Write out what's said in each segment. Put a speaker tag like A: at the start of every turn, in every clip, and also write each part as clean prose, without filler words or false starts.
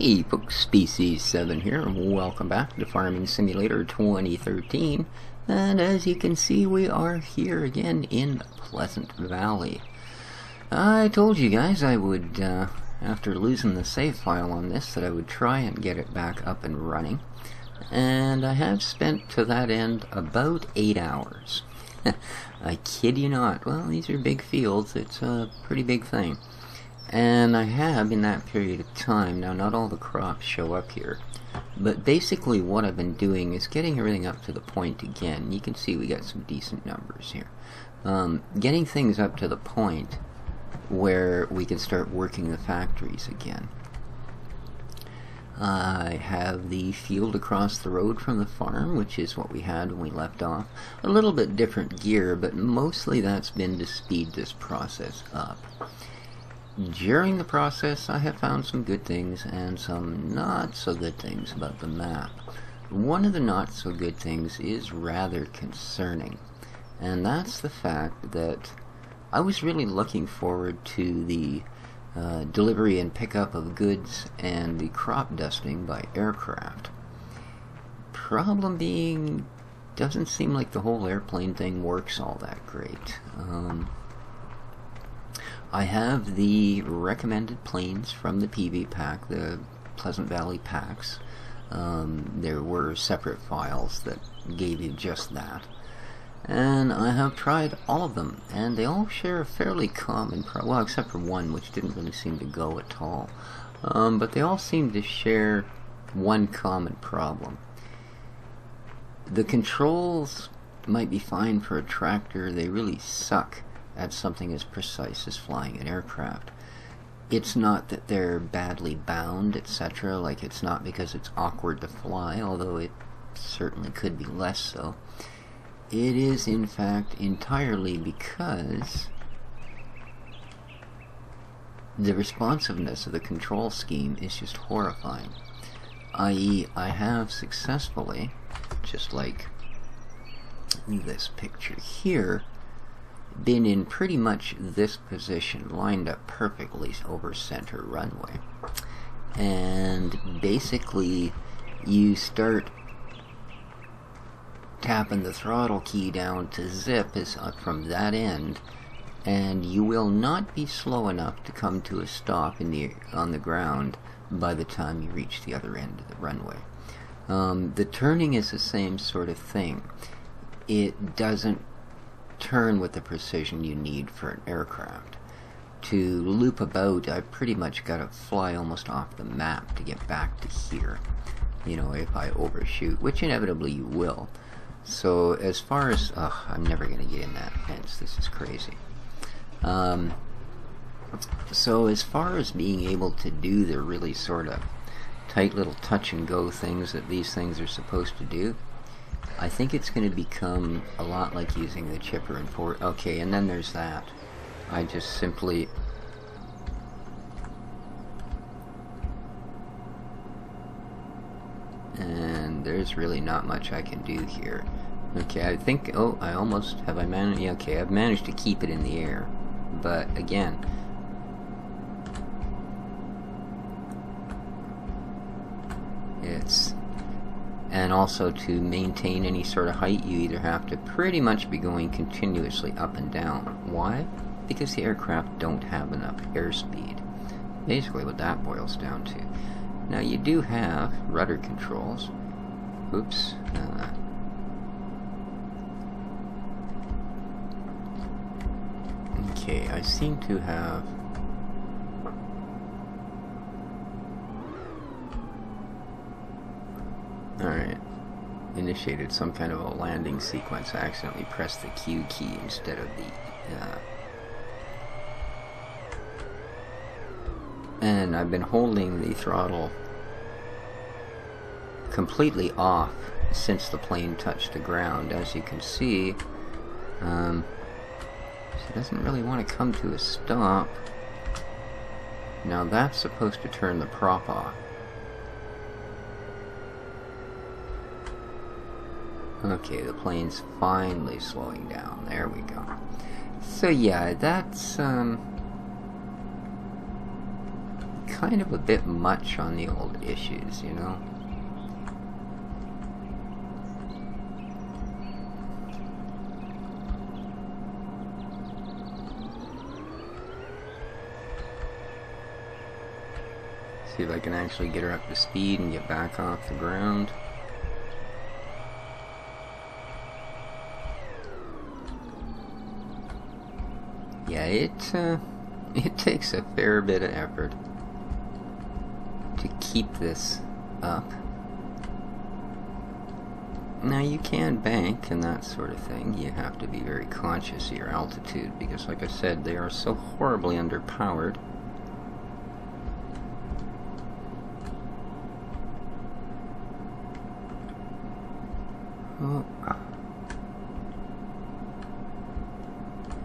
A: Hey folks, Species 7 here, and welcome back to Farming Simulator 2013. And as you can see, we are here again in Pleasant Valley. I told you guys I would, after losing the save file on this, that I would try and get it back up and running. And I have spent to that end about 8 hours. I kid you not. Well, these are big fields. It's a pretty big thing. And I have, in that period of time, now not all the crops show up here, but basically what I've been doing is getting everything up to the point again. You can see we got some decent numbers here. Getting things up to the point where we can start working the factories again. I have the field across the road from the farm, which is what we had when we left off. A little bit different gear, but mostly that's been to speed this process up. During the process, I have found some good things and some not so good things about the map. One of the not so good things is rather concerning, and that's the fact that I was really looking forward to the delivery and pickup of goods and the crop dusting by aircraft. Problem being, doesn't seem like the whole airplane thing works all that great. I have the recommended planes from the PV pack, the Pleasant Valley packs. There were separate files that gave you just that. And I have tried all of them, and they all share a fairly common well, except for one, which didn't really seem to go at all. But they all seem to share one common problem. The controls might be fine for a tractor, they really suck at something as precise as flying an aircraft. It's not that they're badly bound, etc., like it's not because it's awkward to fly, although it certainly could be less so. It is, in fact, entirely because the responsiveness of the control scheme is just horrifying. I.e., I have successfully, just like this picture here, been in pretty much this position, lined up perfectly over center runway. And basically, you start tapping the throttle key down to zip is from that end, and you will not be slow enough to come to a stop on the ground by the time you reach the other end of the runway. The turning is the same sort of thing. It doesn't turn with the precision you need for an aircraft. To loop about, I've pretty much got to fly almost off the map to get back to here, you know, if I overshoot, which inevitably you will. So as far as, I'm never going to get in that fence, this is crazy. So as far as being able to do the really sort of tight little touch and go things that these things are supposed to do, I think it's going to become a lot like using the chipper and okay, and then there's that. I just simply and there's really not much I can do here. Okay, I think, I almost, have I managed, yeah, okay, I've managed to keep it in the air, but again, and also to maintain any sort of height, you either have to pretty much be going continuously up and down. Why? Because the aircraft don't have enough airspeed. Basically what that boils down to. Now you do have rudder controls. Oops. Okay, I seem to have... Alright, initiated some kind of a landing sequence. I accidentally pressed the Q key instead of the and I've been holding the throttle completely off since the plane touched the ground. As you can see, it doesn't really want to come to a stop. Now that's supposed to turn the prop off. Okay, the plane's finally slowing down. There we go. So yeah, that's kind of a bit much on the old issues, you know? See if I can actually get her up to speed and get back off the ground. Yeah, it takes a fair bit of effort to keep this up. Now you can bank and that sort of thing. You have to be very conscious of your altitude because, like I said, they are so horribly underpowered. Oh.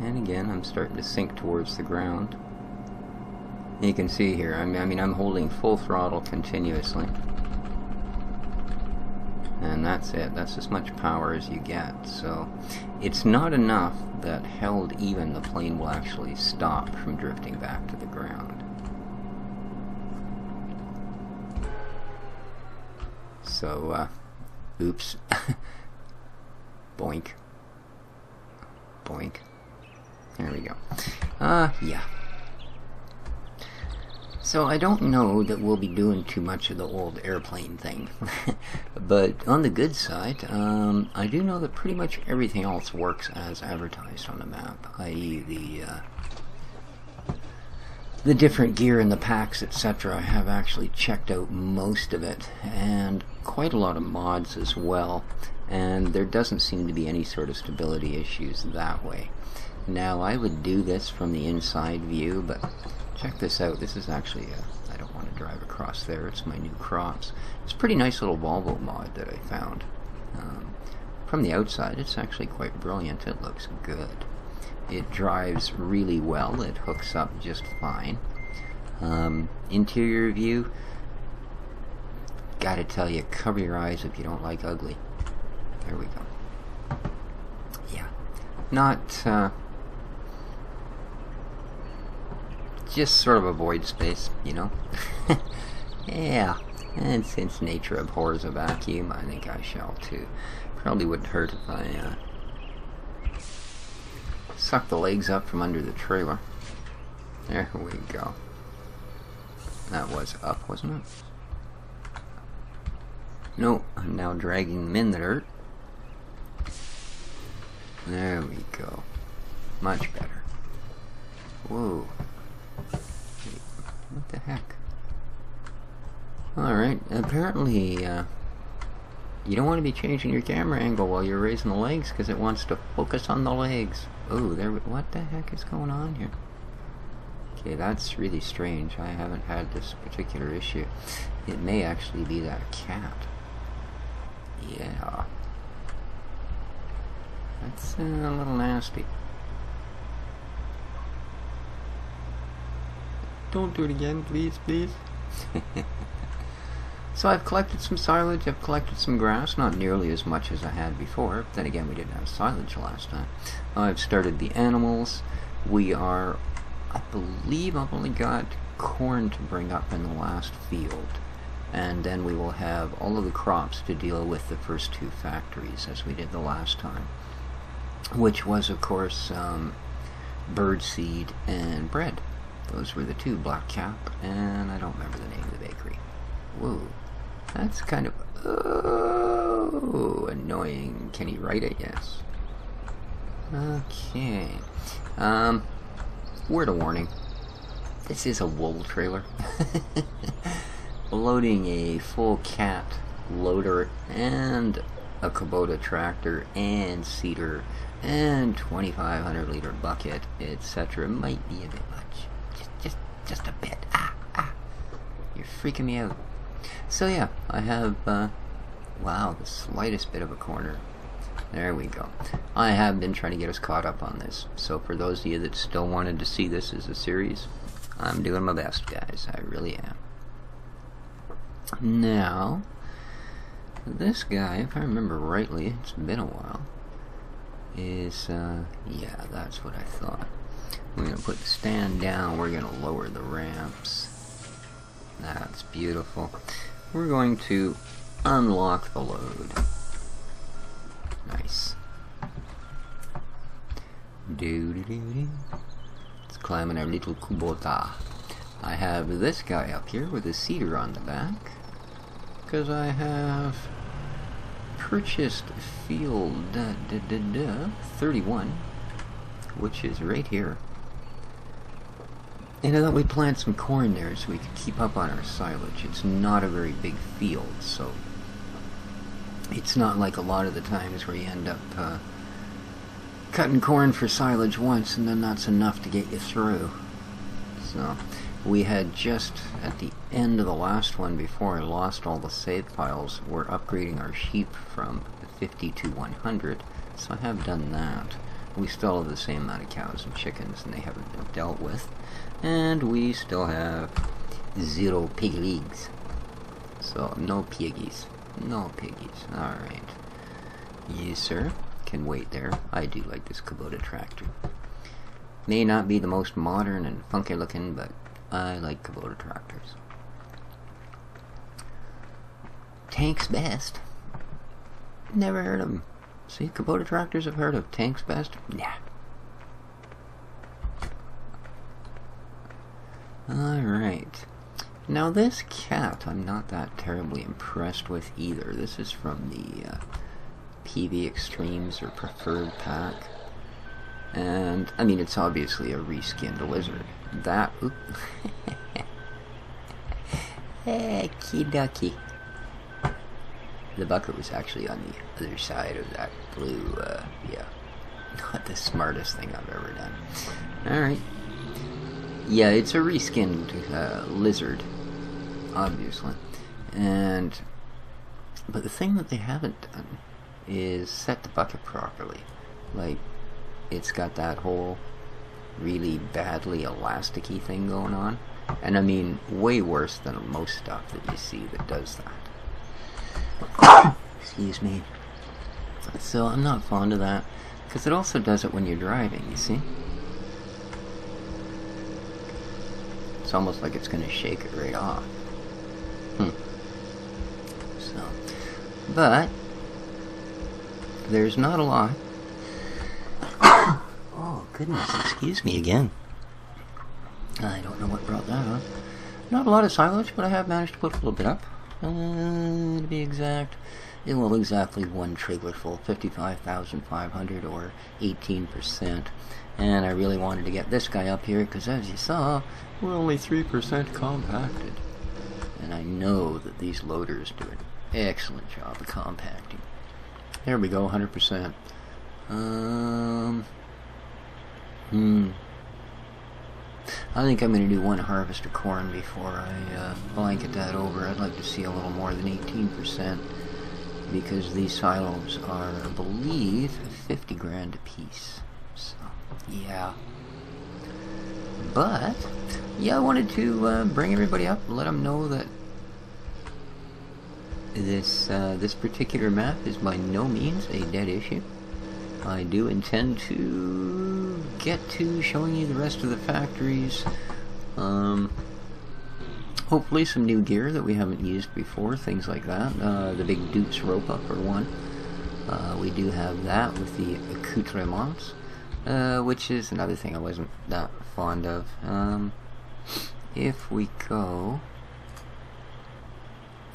A: And again, I'm starting to sink towards the ground. You can see here, I mean, I'm holding full throttle continuously. And that's it. That's as much power as you get. So it's not enough that held even the plane will actually stop from drifting back to the ground. So, oops. Boink. Boink. There we go. Yeah. So I don't know that we'll be doing too much of the old airplane thing. But on the good side, I do know that pretty much everything else works as advertised on the map, i.e. the different gear in the packs, etc. I have actually checked out most of it, and quite a lot of mods as well, and there doesn't seem to be any sort of stability issues that way. Now, I would do this from the inside view, but check this out. This is actually I don't want to drive across there. It's my new crops. It's a pretty nice little Volvo mod that I found. From the outside, it's actually quite brilliant. It looks good. It drives really well. It hooks up just fine. Interior view, gotta tell you, cover your eyes if you don't like ugly. There we go. Yeah. Not, just sort of a void space, you know? Yeah. And since nature abhors a vacuum, I think I shall too. Probably wouldn't hurt if I, suck the legs up from under the trailer. There we go. That was up, wasn't it? No, I'm now dragging them in the dirt. There we go. Much better. Whoa. Wait, what the heck? Alright, apparently, you don't want to be changing your camera angle while you're raising the legs because it wants to focus on the legs. Oh, there. What the heck is going on here? Okay, that's really strange. I haven't had this particular issue. It may actually be that cat. Yeah. That's a little nasty. Don't do it again, please, please. So I've collected some silage, I've collected some grass, not nearly as much as I had before. Then again, we didn't have silage last time. I've started the animals. We are, I believe I've only got corn to bring up in the last field. And then we will have all of the crops to deal with the first two factories, as we did the last time. Which was, of course, birdseed and bread. Those were the two, Black Cap, and I don't remember the name of the bakery. Whoa. That's kind of annoying. Can he write it? Yes. Okay. Word of warning. This is a wool trailer. Loading a full cat loader and a Kubota tractor and seeder and 2,500 liter bucket, etc. might be a bit much. Just a bit. You're freaking me out. So yeah, I have, wow, the slightest bit of a corner. There we go. I have been trying to get us caught up on this. So for those of you that still wanted to see this as a series, I'm doing my best, guys. I really am. Now, this guy, if I remember rightly, it's been a while, is, yeah, that's what I thought. We're going to put the stand down. We're going to lower the ramps. That's beautiful. We're going to unlock the load. Nice. Doo-doo-doo-doo. Let's climb in our little Kubota. I have this guy up here with a cedar on the back, because I have purchased field 31, which is right here. And I thought we'd plant some corn there so we could keep up on our silage. It's not a very big field, so it's not like a lot of the times where you end up cutting corn for silage once and then that's enough to get you through. So we had just at the end of the last one, before I lost all the save files, we're upgrading our sheep from 50 to 100, so I have done that. We still have the same amount of cows and chickens, and they haven't been dealt with. And we still have 0 piglings. So, no piggies. No piggies. Alright. Yes, sir. Can wait there. I do like this Kubota tractor. May not be the most modern and funky looking, but I like Kubota tractors. Tank's Best. Never heard of them. See, Kubota tractors I've heard of. Tank's Best? Nah. Alright. Now this cat I'm not that terribly impressed with either. This is from the PV Extremes or Preferred pack. And, I mean, it's obviously a reskinned lizard. That, oop. Okie dokie. The bucket was actually on the other side of that blue, yeah. Not the smartest thing I've ever done. Alright. Yeah, it's a reskinned lizard, obviously. But the thing that they haven't done is set the bucket properly. Like, it's got that whole really badly elasticy thing going on. And I mean, way worse than most stuff that you see that does that. Excuse me. So I'm not fond of that, because it also does it when you're driving, you see? It's almost like it's going to shake it right off. So, but there's not a lot. Oh goodness, excuse me again. I don't know what brought that up. Not a lot of silage, but I have managed to put a little bit up. To be exact, it will exactly one trailer full, 55,500 or 18%. And I really wanted to get this guy up here because, as you saw, we're only 3% compacted. And I know that these loaders do an excellent job of compacting. There we go, 100%. I think I'm going to do one harvest of corn before I blanket that over. I'd like to see a little more than 18%, because these silos are, I believe, 50 grand a piece. So, yeah. But, yeah, I wanted to bring everybody up and let them know that this particular map is by no means a dead issue. I do intend to get to showing you the rest of the factories. Hopefully some new gear that we haven't used before, things like that. The big Dutes rope up are one. We do have that with the accoutrements, which is another thing I wasn't that fond of. If we go...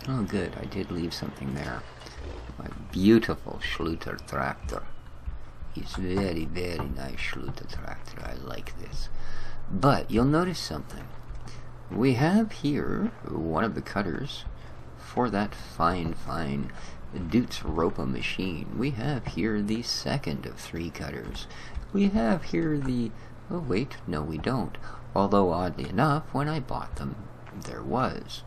A: Oh good, I did leave something there. My beautiful Schluter tractor. It's very, very nice Schluter tractor. I like this. But you'll notice something. We have here one of the cutters for that fine Dutes Ropa machine. We have here the second of 3 cutters. We have here the... Oh wait, no we don't. Although oddly enough, when I bought them, there was.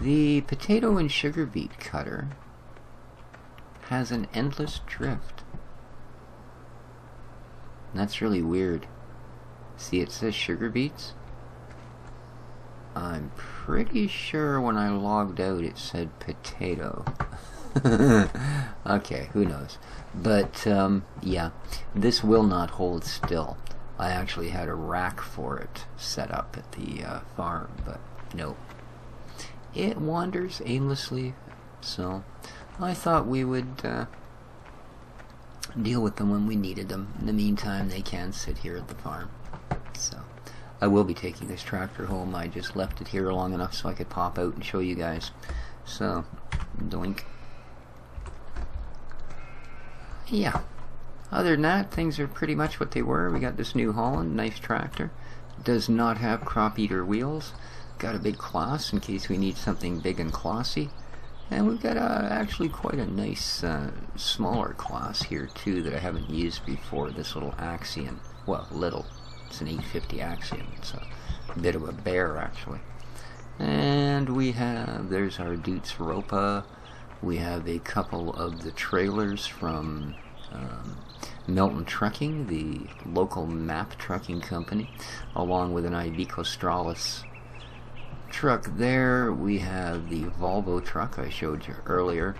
A: The potato and sugar beet cutter has an endless drift. And that's really weird. See, it says sugar beets. I'm pretty sure when I logged out it said potato. Okay, who knows. But, yeah, this will not hold still. I actually had a rack for it set up at the farm, but nope, it wanders aimlessly, so I thought we would deal with them when we needed them. In the meantime, they can sit here at the farm. So I will be taking this tractor home. I just left it here long enough so I could pop out and show you guys. So, doink. Yeah. Other than that, things are pretty much what they were. We got this New Holland, nice tractor. Does not have crop eater wheels. Got a big class in case we need something big and classy. And we've got actually quite a nice smaller class here too that I haven't used before. This little Axion. Well, little. It's an 850 Axion. It's a bit of a bear actually. And we have, there's our Dutes Ropa. We have a couple of the trailers from Milton Trucking, the local map trucking company, along with an Iveco Stralis truck there. We have the Volvo truck I showed you earlier,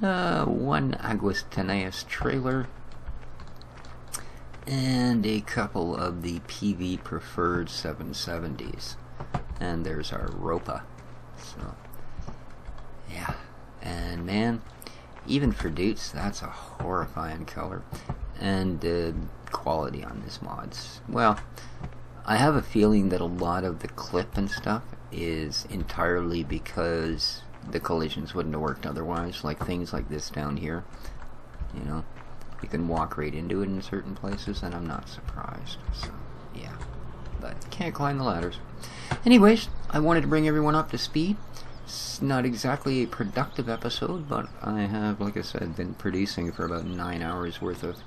A: one Aguas Teneas trailer, and a couple of the PV preferred 770s. And there's our Ropa. So, yeah. And man, even for Dutes, that's a horrifying color. And quality on this mods. Well, I have a feeling that a lot of the clip and stuff is entirely because the collisions wouldn't have worked otherwise. Like things like this down here. You know, you can walk right into it in certain places, and I'm not surprised. So, yeah. But can't climb the ladders. Anyways, I wanted to bring everyone up to speed. It's not exactly a productive episode, but I have, like I said, been producing for about 9 hours worth of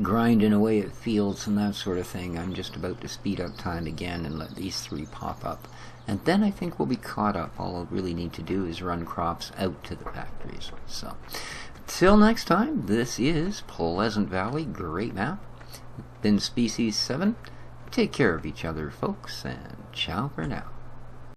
A: grinding away at fields and that sort of thing. I'm just about to speed up time again and let these 3 pop up. And then I think we'll be caught up. All I'll really need to do is run crops out to the factories. So, till next time, this is Pleasant Valley. Great map. Been Species 7. Take care of each other, folks, and ciao for now.